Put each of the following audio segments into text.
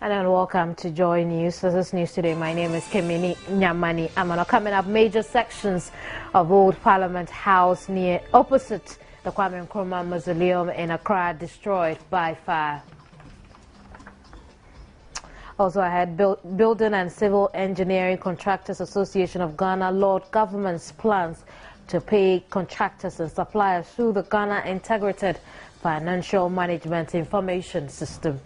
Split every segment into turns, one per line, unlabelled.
And welcome to Joy News. This is News Today. My name is Kemini Nyamani. Coming up, major sections of Old Parliament House near opposite the Kwame Nkrumah Mausoleum in Accra destroyed by fire. Also ahead, Building and Civil Engineering Contractors Association of Ghana laud government's plans to pay contractors and suppliers through the Ghana Integrated Financial Management Information System.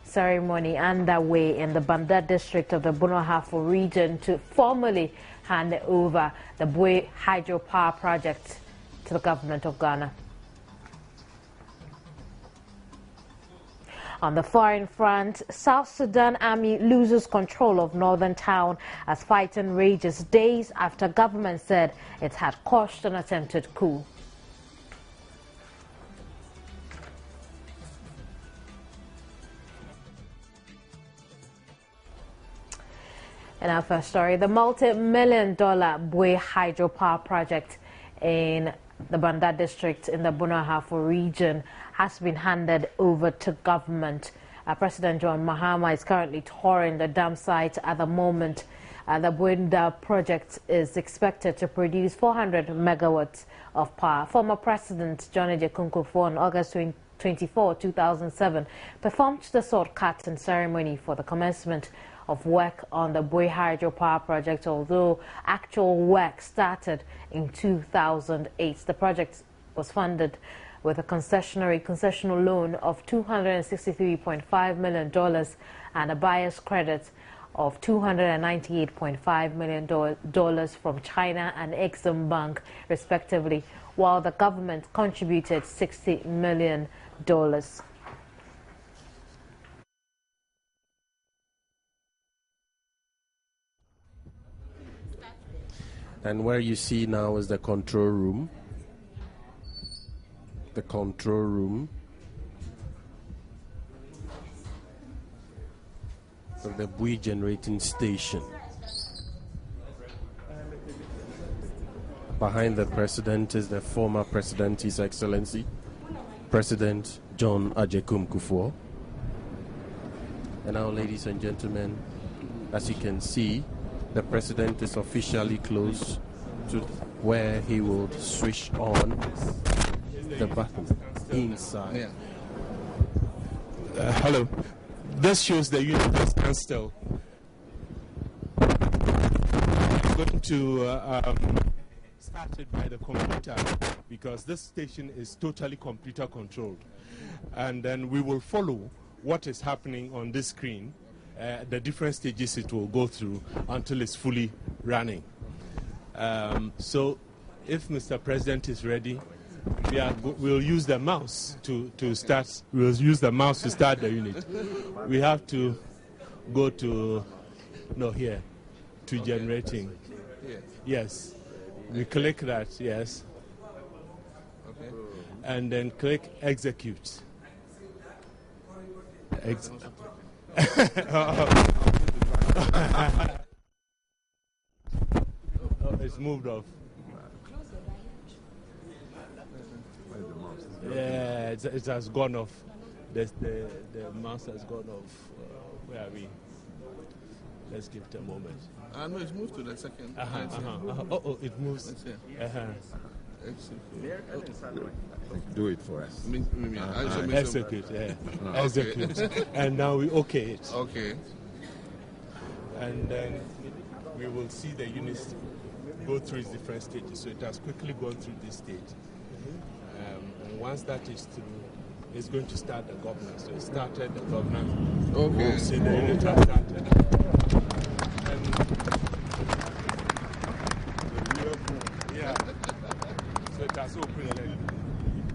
Ceremony underway in the Banda district of the Bono-Ahafo region to formally hand over the Bue Hydropower project to the government of Ghana. On the foreign front, South Sudan Army loses control of northern town as fighting rages days after government said it had quashed an attempted coup. In our first story, the multi-million-dollar Bue Hydropower project in the Banda district in the Bono-Ahafo region has been handed over to government. President John Mahama is currently touring the dam site at the moment. The Bue project is expected to produce 400 megawatts of power. Former President John Kufuor on August 24, 2007, performed the sword cutting ceremony for the commencement of work on the Bue Hydropower project, although actual work started in 2008. The project was funded with a concessional loan of $263.5 million and a buyer's credit of $298.5 million from China and Exim Bank, respectively, while the government contributed $60 million.
And where you see now is the control room. The control room of the Bue generating station. Behind the president is the former president, His Excellency, President John Kufuor. And now, ladies and gentlemen, as you can see, the president is officially close to where he will switch on the button inside.
Yeah. Hello. This shows the unit that stands still. I'm going to start it by the computer because this station is totally computer controlled. And then we will follow what is happening on this screen. The different stages it will go through until it's fully running. So if Mr. President is ready, we'll use the mouse to start. We'll use the mouse to start the unit. We have to go to, here, to generating. Yes. We click that, yes. Okay. And then click execute. It's moved off. Yeah, it has gone off. The mouse has gone off. Where are we? Let's give it a moment.
No, it's moved to the second.
Oh, it moves.
Do it for us.
Execute, yeah. Execute. And now we OK it.
Okay.
And then we will see the units go through its different stages. So it has quickly gone through this stage. And once that is through, it's going to start the governance. So it started the governance.
Okay.
We'll see the unit has started. So it has opened.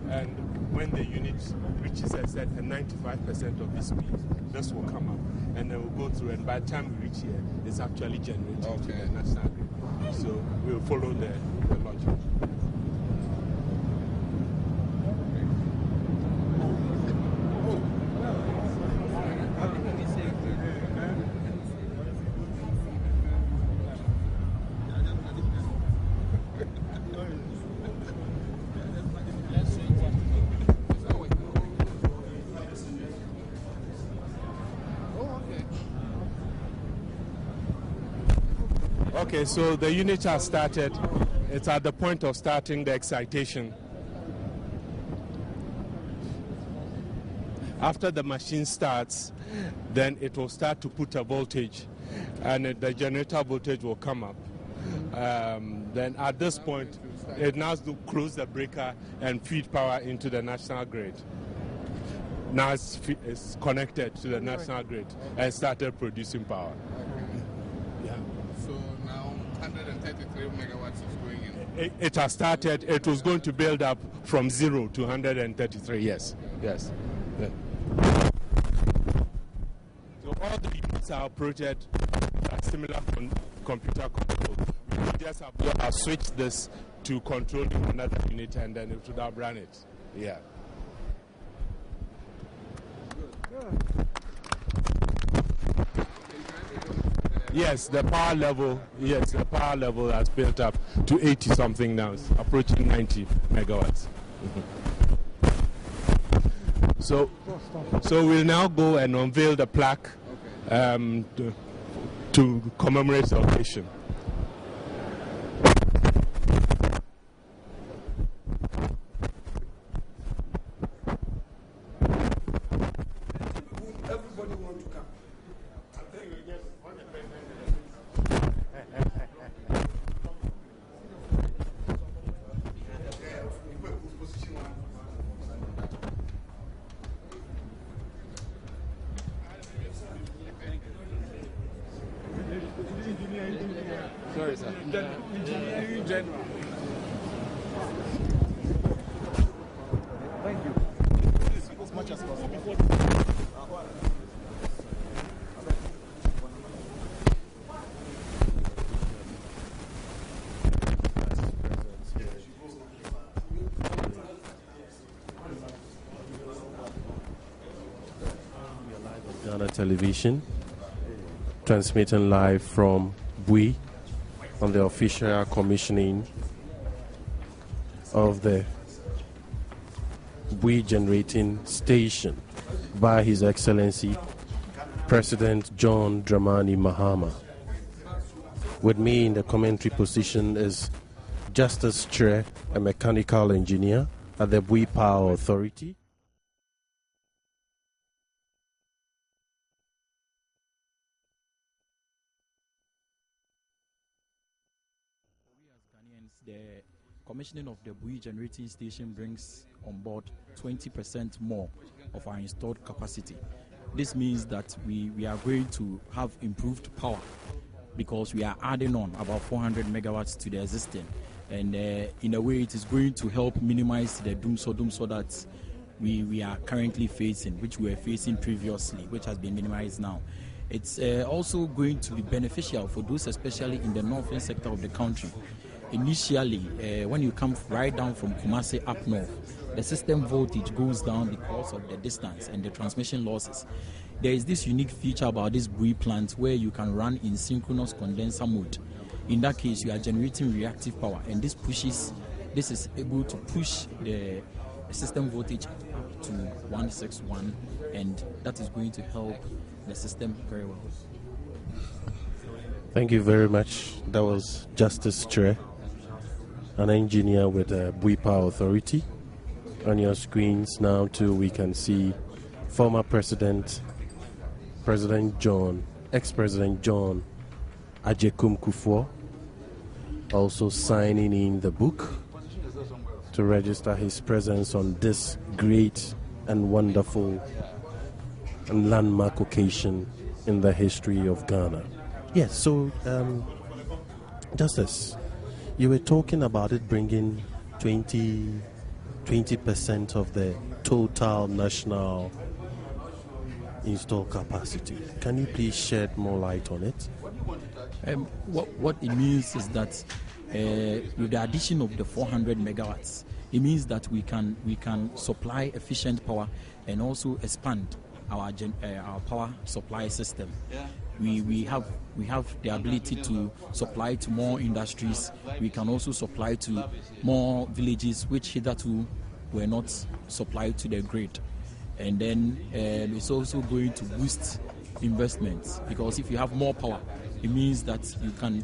And when the unit reaches a certain 95% of the speed, this will come up. And then we'll go through. And by the time we reach here, it's actually generated to the national grid. So we'll follow the logic. Okay, so the unit has started. It's at the point of starting the excitation. After the machine starts, then it will start to put a voltage, and the generator voltage will come up. Then at this point, it now to close the breaker and feed power into the national grid. Now it's connected to the national grid and started producing power.
Yeah. So now 133 megawatts is going in.
It has started. It was going to build up from 0 to 133. Yes. Yes. Yeah. So all the units are operated like similar computer control. We just have switched this to controlling another unit, and then it would have run it. Yeah. Yes, the power level. Yes, the power level has built up to 80 something now. It's approaching 90 megawatts. So we'll now go and unveil the plaque to commemorate the occasion.
Everybody want to come.
Sorry, sir.
Engineering general. Thank you. As much as possible.
Ghana Television, transmitting live from Bui on the official commissioning of the Bui generating station by His Excellency President John Dramani Mahama. With me in the commentary position is Justice Tre, a mechanical engineer at the Bui Power Authority.
The commissioning of the Bui generating station brings on board 20% more of our installed capacity. This means that we are going to have improved power because we are adding on about 400 megawatts to the existing. And in a way, it is going to help minimize the doom so that we are currently facing, which we were facing previously, which has been minimized now. It's also going to be beneficial for those, especially in the northern sector of the country. Initially, when you come right down from Kumasi up north, the system voltage goes down because of the distance and the transmission losses. There is this unique feature about this Bui plant where you can run in synchronous condenser mode. In that case, you are generating reactive power, and this is able to push the system voltage up to 161, and that is going to help the system very well.
Thank you very much. That was Justice Tre, an engineer with the Bui Power Authority. On your screens now too, we can see former ex-President John Agyekum Kufuor also signing in the book to register his presence on this great and wonderful and landmark occasion in the history of Ghana. Yes, so Justice, you were talking about it bringing 20% of the total national installed capacity. Can you please shed more light on it?
What it means is that with the addition of the 400 megawatts, it means that we can supply efficient power and also expand our power supply system. Yeah. We have the ability to supply to more industries. We can also supply to more villages which hitherto were not supplied to the grid. And then it's also going to boost investments, because if you have more power, it means that you can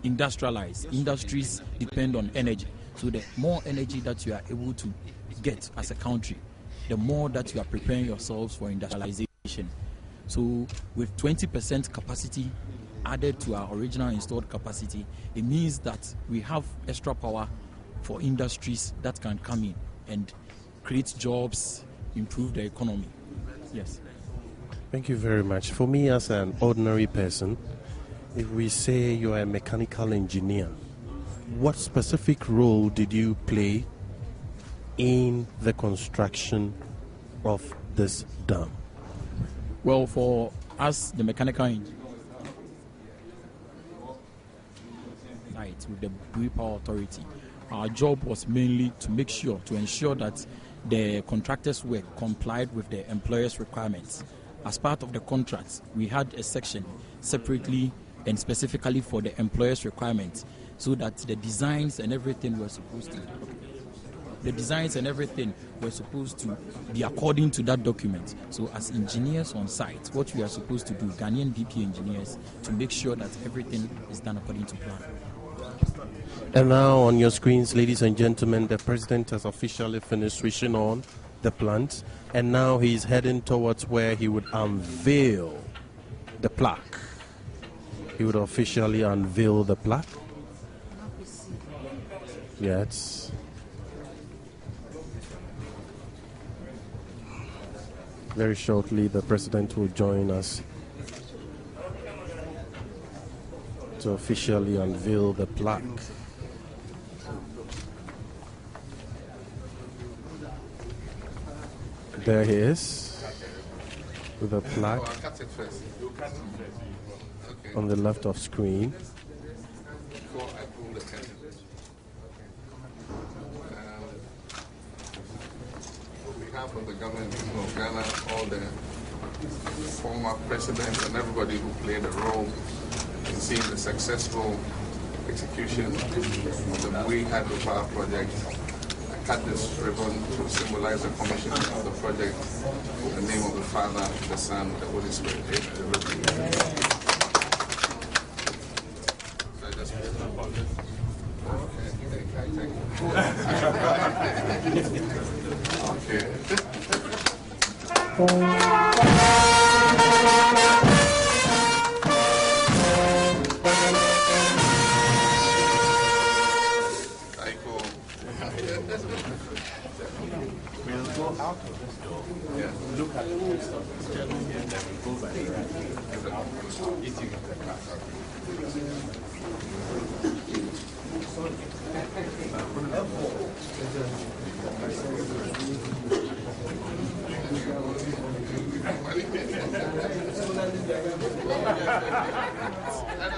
industrialize. Industries depend on energy. So the more energy that you are able to get as a country, the more that you are preparing yourselves for industrialization. So with 20% capacity added to our original installed capacity, it means that we have extra power for industries that can come in and create jobs, improve the economy. Yes.
Thank you very much. For me, as an ordinary person, if we say you are a mechanical engineer, what specific role did you play in the construction of this dam?
Well, for us, the mechanical engineer, with the Hydropower Authority, our job was mainly to ensure that the contractors' work complied with the employer's requirements. As part of the contracts, we had a section separately and specifically for the employer's requirements, so that the designs and everything were supposed to be according to that document. So as engineers on site, what we are supposed to do, Ghanaian BP engineers, to make sure that everything is done according to plan.
And now on your screens, ladies and gentlemen, the president has officially finished switching on the plant, and now he's heading towards where he would unveil the plaque. He would officially unveil the plaque. Yes. Very shortly, the president will join us to officially unveil the plaque. There he is, with a plaque on the left of screen.
We have from the government of Ghana all the former presidents and everybody who played a role in seeing the successful execution of the Hydropower project. I cut this ribbon to symbolize the commissioning of the project in the name of the Father, the Son, the Holy Spirit. So I just
Look at the stuff. And then we go by the right.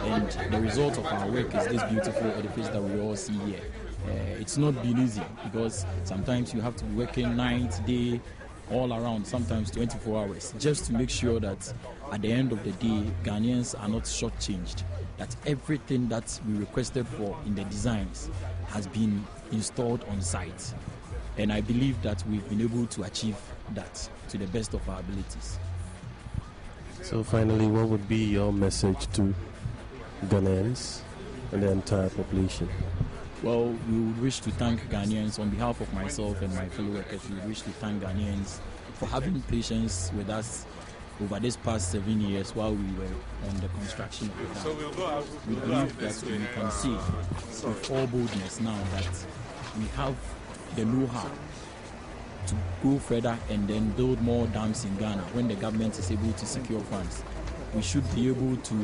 And the result of our work is this beautiful edifice that we all see here. It's not been easy because sometimes you have to be working night, day, all around, sometimes 24 hours, just to make sure that at the end of the day, Ghanaians are not shortchanged, that everything that we requested for in the designs has been installed on site. And I believe that we've been able to achieve that to the best of our abilities.
So finally, what would be your message to Ghanaians and the entire population?
Well, we would wish to thank Ghanaians on behalf of myself and my fellow workers. We wish to thank Ghanaians for having patience with us over this past 7 years while we were on the construction of the dam. We believe that we can see with all boldness now that we have the know-how to go further and then build more dams in Ghana when the government is able to secure funds. We should be able to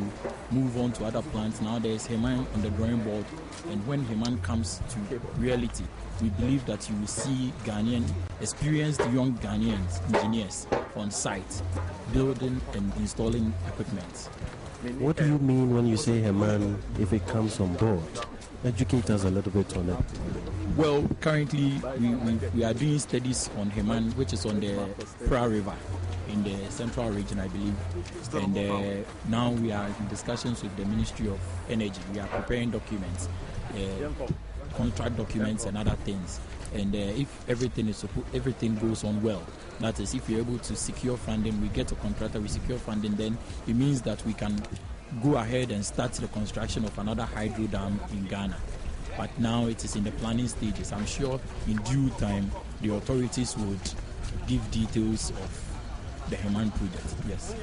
move on to other plants. Now there is Heman on the drawing board, and when Heman comes to reality, we believe that you will see experienced young Ghanaians, engineers on site, building and installing equipment.
What do you mean when you say Heman if it comes on board? Educate us a little bit on it.
Well, currently we are doing studies on Heman, which is on the Pra River in the central region, I believe. And now we are in discussions with the Ministry of Energy. We are preparing documents, contract documents and other things. And if everything goes on well, that is, if we're able to secure funding, we get a contractor, we secure funding, then it means that we can go ahead and start the construction of another hydro dam in Ghana. But now it is in the planning stages. I'm sure in due time the authorities would give details of the Herman project. Yes.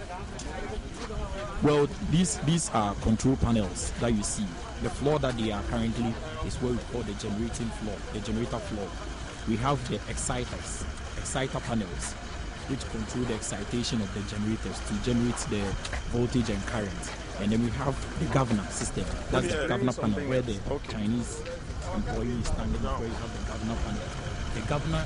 Well, these are control panels that you see. The floor that they are currently is what we call the generating floor, the generator floor. We have the exciter panels, which control the excitation of the generators to generate the voltage and current. And then we have the governor system. That's the governor panel where the Chinese employee is standing, where you have the governor panel. The governor.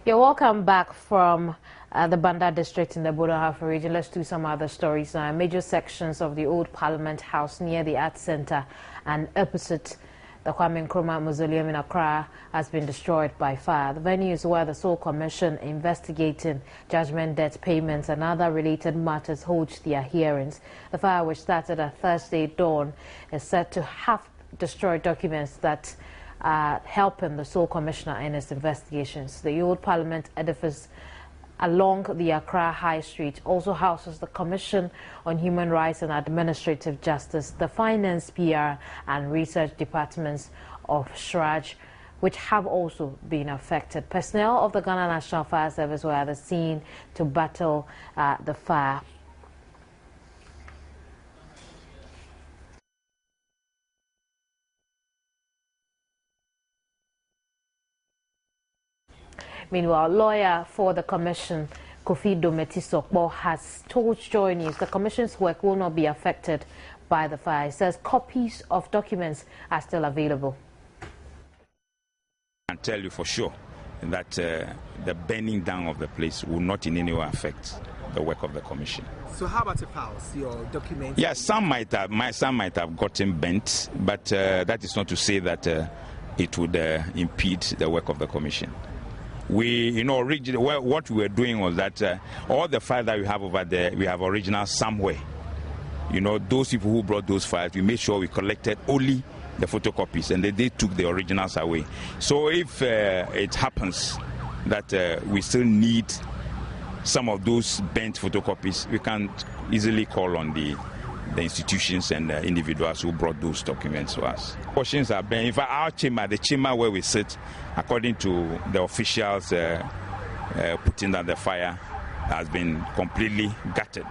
You're welcome back from the Banda district in the Bono region. Let's do some other stories now. Major sections of the old Parliament House near the Arts Centre and opposite the Kwame Nkrumah Mausoleum in Accra has been destroyed by fire. The venue is where the sole commission investigating judgment debt payments and other related matters holds their hearings. The fire, which started at Thursday dawn, is said to have destroyed documents that helping the sole commissioner in his investigations. The old Parliament edifice along the Accra High Street also houses the Commission on Human Rights and Administrative Justice, the Finance, PR and Research departments of SHRAJ, which have also been affected. Personnel of the Ghana National Fire Service were at the scene to battle the fire. Meanwhile, lawyer for the commission, Kofi Dometi-Sokbo, has told Joynews the commission's work will not be affected by the fire. He says copies of documents are still available.
I can tell you for sure that the burning down of the place will not in any way affect the work of the commission.
So how about the files, your documents?
Yes, some might have gotten bent, but that is not to say that it would impede the work of the commission. We, originally, what we were doing was that all the files that we have over there, we have originals somewhere. Those people who brought those files, we made sure we collected only the photocopies, and they took the originals away. So if it happens that we still need some of those bent photocopies, we can easily call on the institutions and individuals who brought those documents to us. Portions are bent. In fact, our chamber, the chamber where we sit, according to the officials putting down the fire, has been completely gutted.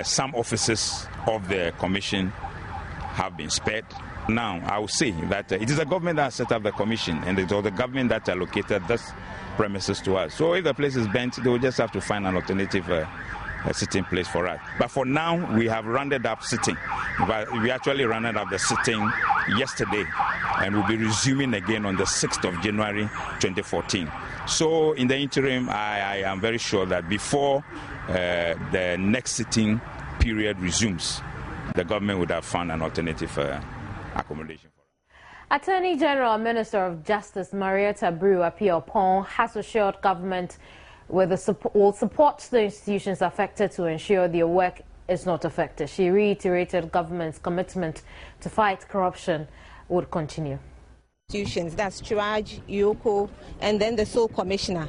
Some offices of the commission have been spared. Now, I will say that it is the government that set up the commission, and it was the government that allocated this premises to us. So if the place is bent, they will just have to find an alternative sitting place for us. But for now, we have rounded up sitting. But we actually rounded up the sitting yesterday, and we'll be resuming again on the 6th of January 2014. So in the interim, I am very sure that before the next sitting period resumes, the government would have found an alternative accommodation.
Attorney General and Minister of Justice Marietta Brew-Appiah-Pong has assured government will support the institutions affected to ensure their work is not affected. She reiterated government's commitment to fight corruption would continue.
Institutions, that's SHRAJ, Yoko, and then the sole commissioner.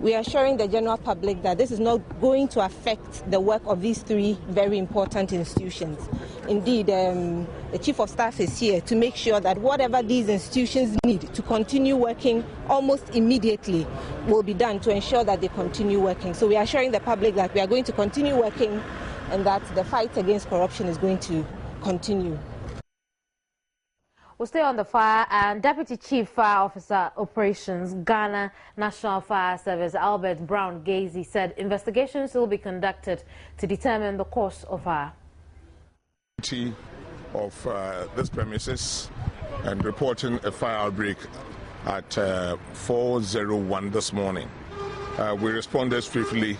We are assuring the general public that this is not going to affect the work of these three very important institutions. Indeed, the Chief of Staff is here to make sure that whatever these institutions need to continue working almost immediately will be done to ensure that they continue working. So we are assuring the public that we are going to continue working and that the fight against corruption is going to continue.
We'll stay on the fire, and Deputy Chief Fire Officer Operations, Ghana National Fire Service, Albert Brown-Gazy, said investigations will be conducted to determine the cause of fire.
Of this premises and reporting a fire outbreak at 4:01 this morning. We responded swiftly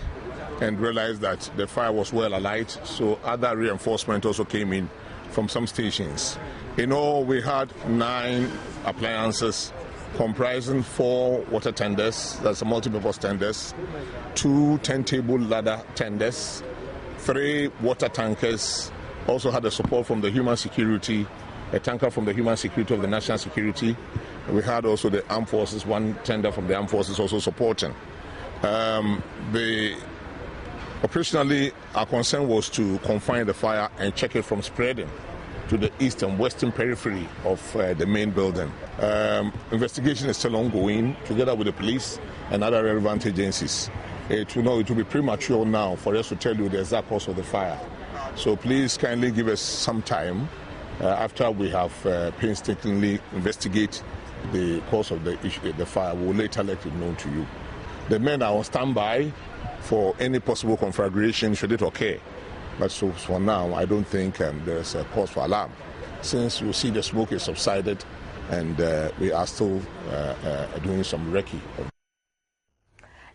and realized that the fire was well alight, so other reinforcement also came in from some stations. In all, we had 9 appliances comprising 4 water tenders, that's a multi-purpose tenders, 2 turntable ladder tenders, 3 water tankers, also had the support from the human security, a tanker from the human security of the national security. We had also the armed forces, 1 tender from the armed forces also supporting. Operationally, our concern was to confine the fire and check it from spreading to the east and western periphery of the main building. Investigation is still ongoing together with the police and other relevant agencies. It will be premature now for us to tell you the exact cause of the fire. So please kindly give us some time after we have painstakingly investigate the cause of the fire. We will later let it known to you. The men are on standby for any possible conflagration should it occur. But so for now, I don't think there's a cause for alarm, since you see the smoke is subsided and we are still doing some recce.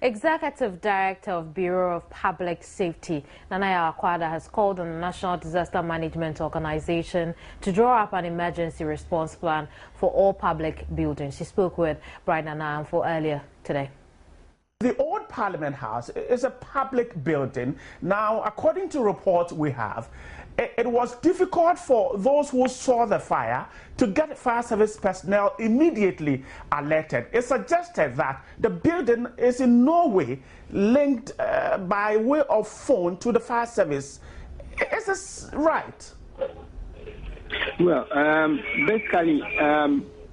Executive Director of Bureau of Public Safety, Nanaya Akwada, has called on the National Disaster Management Organization to draw up an emergency response plan for all public buildings. She spoke with Brian Anamfo earlier today.
The old Parliament House is a public building. Now, according to reports we have, it was difficult for those who saw the fire to get fire service personnel immediately alerted. It suggested that the building is in no way linked by way of phone to the fire service. Is this right?
Well, basically,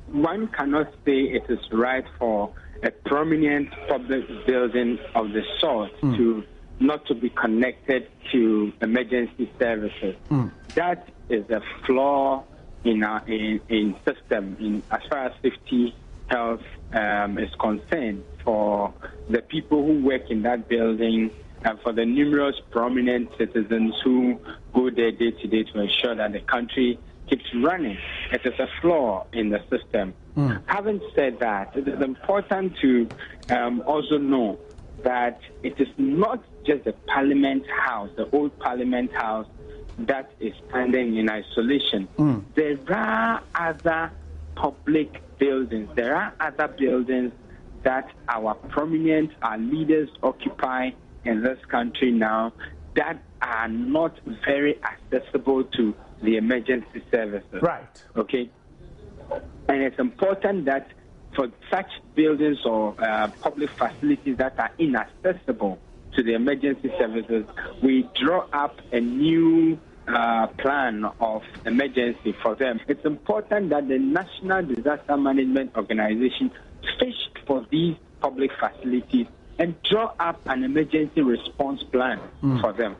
one cannot say it is right for a prominent public building of the sort to not to be connected to emergency services. That is a flaw in our in system as far as safety health is concerned for the people who work in that building and for the numerous prominent citizens who go there day to day to ensure that the country keeps running. It is a flaw in the system. Having said that, it is important to also know that it is not just the Parliament House, the old Parliament House, that is standing in isolation. There are other public buildings. There are other buildings that our leaders occupy in this country now that are not very accessible to the emergency services.
Right.
Okay. And it's important that for such buildings or public facilities that are inaccessible to the emergency services, we draw up a new plan of emergency for them. It's important that the National Disaster Management Organization fish for these public facilities and draw up an emergency response plan for them.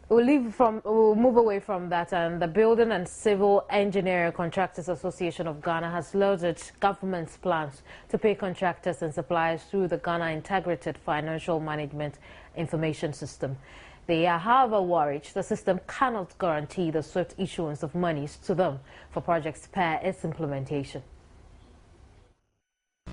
We'll move away from that, and the Building and Civil Engineering Contractors Association of Ghana has lauded government's plans to pay contractors and suppliers through the Ghana Integrated Financial Management Information System. They are, however, worried the system cannot guarantee the swift issuance of monies to them for projects per its implementation.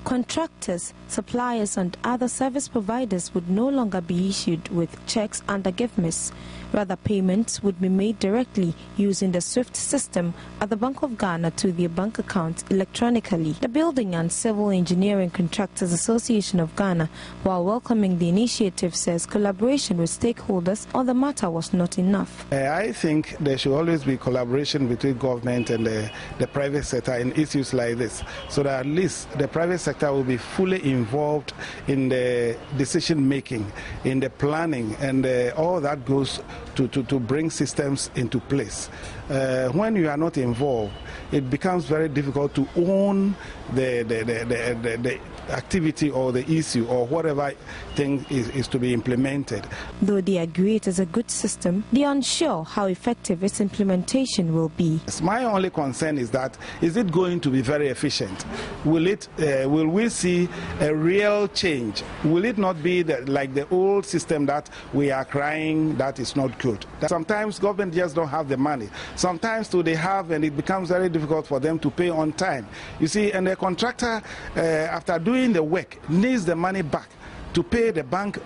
Contractors, suppliers and other service providers would no longer be issued with checks under GIFMIS. Rather, payments would be made directly using the SWIFT system at the Bank of Ghana to their bank account electronically. The Building and Civil Engineering Contractors Association of Ghana, while welcoming the initiative, says collaboration with stakeholders on the matter was not enough.
I think there should always be collaboration between government and the private sector in issues like this, so that at least the private sector will be fully involved in the decision making, in the planning, and all that goes to bring systems into place. When you are not involved, it becomes very difficult to own the activity or the issue or whatever thing is to be implemented.
Though they agree it is a good system, they are unsure how effective its implementation will be.
My only concern is that, is it going to be very efficient? Will we see a real change? Will it not be like the old system that we are crying that is not good? Sometimes government just don't have the money. Sometimes they have, and it becomes very difficult for them to pay on time. You see, and the contractor, after doing the work, needs the money back to pay the bank,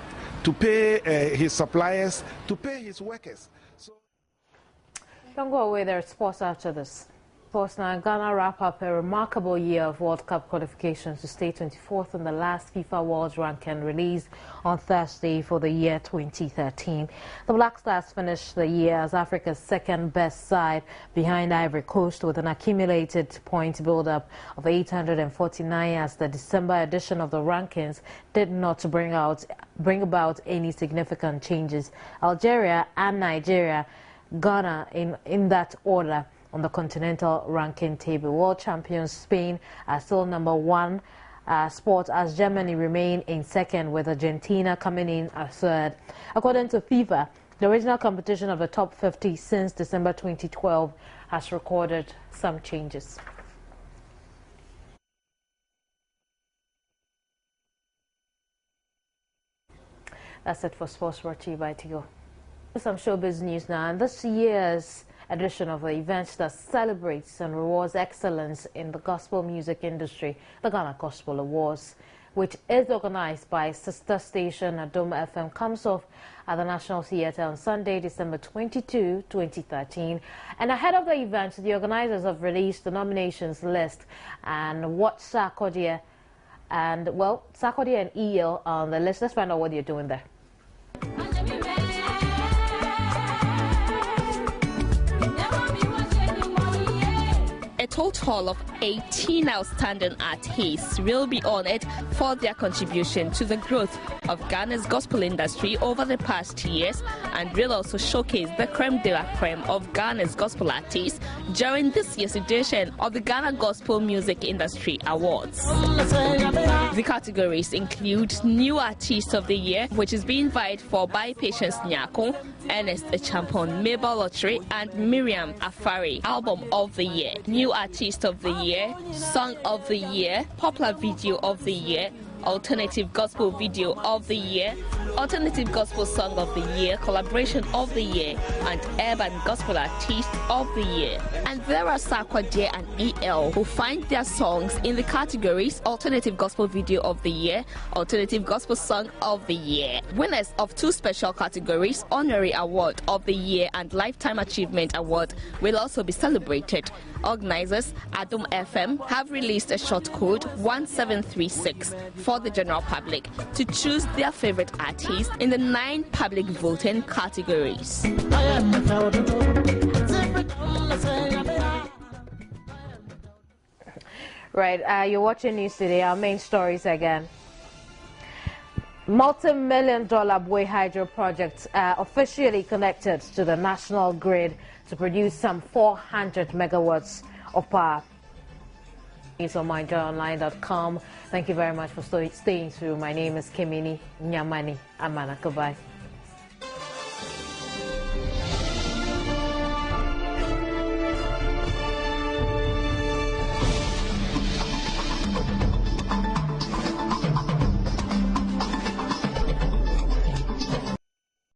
to pay his suppliers, to pay his workers.
Don't go away, there's sports after this. Sports now, Ghana wrap up a remarkable year of World Cup qualifications to stay 24th in the last FIFA World Ranking released on Thursday for the year 2013. The Black Stars finished the year as Africa's second best side behind Ivory Coast with an accumulated point build-up of 849 as the December edition of the rankings did not bring about any significant changes. Algeria and Nigeria, Ghana in that order on the continental ranking table. World champions Spain are still number one spot as Germany remain in second with Argentina coming in as third. According to FIFA, the original competition of the top 50 since December 2012 has recorded some changes. That's it for Sports brought to you by Tigo. Some showbiz news now, and this year's edition of the event that celebrates and rewards excellence in the gospel music industry, the Ghana Gospel Awards, which is organized by sister station Adom FM, comes off at the National Theatre on Sunday, December 22, 2013. And ahead of the event, the organizers have released the nominations list and what Sarkodie and, well, Sarkodie and EL on the list. Let's find out what you're doing there.
A total of 18 outstanding artists will be honored for their contribution to the growth of Ghana's gospel industry over the past years, and will also showcase the creme de la creme of Ghana's gospel artists during this year's edition of the Ghana Gospel Music Industry Awards. The categories include New Artist of the Year, which is being vied for by Patience Nyako, Ernest Echampon, Mabel Lottery, and Miriam Afari. Album of the Year, New Artist of the Year, Song of the Year, Popular Video of the Year, Alternative Gospel Video of the Year, Alternative Gospel Song of the Year, Collaboration of the Year, and Urban Gospel Artist of the Year. And there are Sarkodie and EL who find their songs in the categories Alternative Gospel Video of the Year, Alternative Gospel Song of the Year. Winners of two special categories, Honorary Award of the Year and Lifetime Achievement Award, will also be celebrated. Organizers, Adom FM, have released a short code 1736 for the general public to choose their favorite artist in the 9 public voting categories.
Right, you're watching News Today. Our main stories again. Multi-million-dollar Bwe Hydro project officially connected to the national grid to produce some 400 megawatts of power. It's on myjoyonline.com. Thank you very much for staying through. My name is Kimini Nyamani Amana. Goodbye.